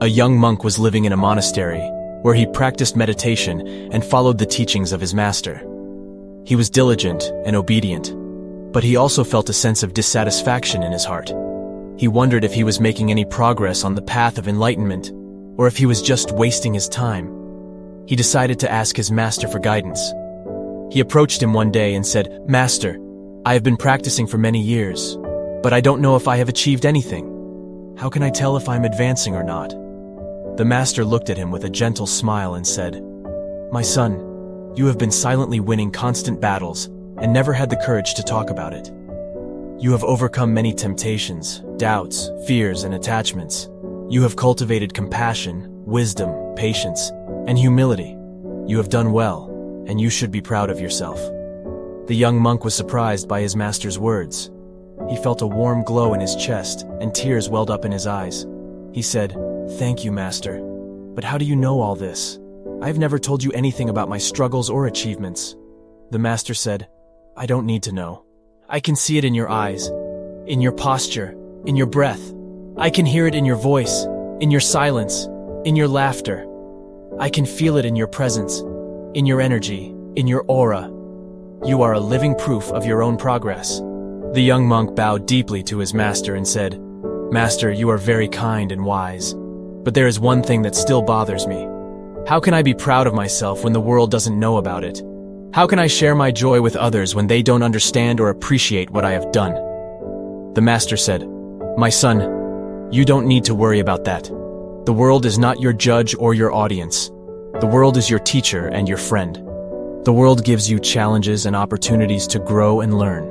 A young monk was living in a monastery, where he practiced meditation and followed the teachings of his master. He was diligent and obedient, but he also felt a sense of dissatisfaction in his heart. He wondered if he was making any progress on the path of enlightenment, or if he was just wasting his time. He decided to ask his master for guidance. He approached him one day and said, "Master, I have been practicing for many years, but I don't know if I have achieved anything. How can I tell if I'm advancing or not?" The master looked at him with a gentle smile and said, "My son, you have been silently winning constant battles and never had the courage to talk about it. You have overcome many temptations, doubts, fears, and attachments. You have cultivated compassion, wisdom, patience, and humility. You have done well, and you should be proud of yourself." The young monk was surprised by his master's words. He felt a warm glow in his chest, and tears welled up in his eyes. He said, "Thank you, master. But how do you know all this? I have never told you anything about my struggles or achievements." The master said, "I don't need to know. I can see it in your eyes, in your posture, in your breath. I can hear it in your voice, in your silence, in your laughter. I can feel it in your presence, in your energy, in your aura. You are a living proof of your own progress." The young monk bowed deeply to his master and said, "Master, you are very kind and wise, but there is one thing that still bothers me. How can I be proud of myself when the world doesn't know about it? How can I share my joy with others when they don't understand or appreciate what I have done?" The master said, "My son, you don't need to worry about that. The world is not your judge or your audience. The world is your teacher and your friend. The world gives you challenges and opportunities to grow and learn.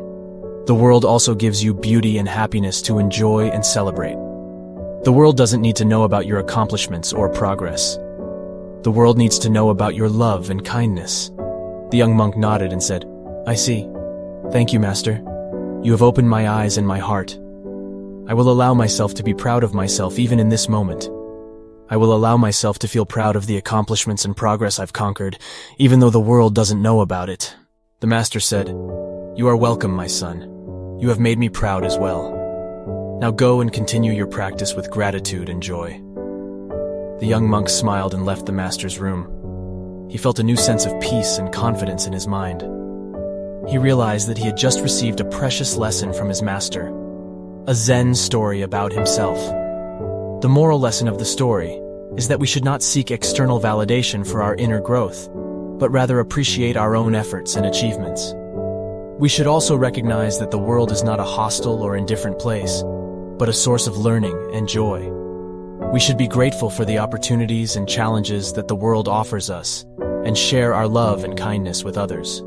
The world also gives you beauty and happiness to enjoy and celebrate. The world doesn't need to know about your accomplishments or progress. The world needs to know about your love and kindness." The young monk nodded and said, "I see. Thank you, master. You have opened my eyes and my heart. I will allow myself to be proud of myself even in this moment. I will allow myself to feel proud of the accomplishments and progress I've conquered, even though the world doesn't know about it." The master said, "You are welcome, my son. You have made me proud as well. Now go and continue your practice with gratitude and joy." The young monk smiled and left the master's room. He felt a new sense of peace and confidence in his mind. He realized that he had just received a precious lesson from his master, a Zen story about himself. The moral lesson of the story is that we should not seek external validation for our inner growth, but rather appreciate our own efforts and achievements. We should also recognize that the world is not a hostile or indifferent place, but a source of learning and joy. We should be grateful for the opportunities and challenges that the world offers us, and share our love and kindness with others.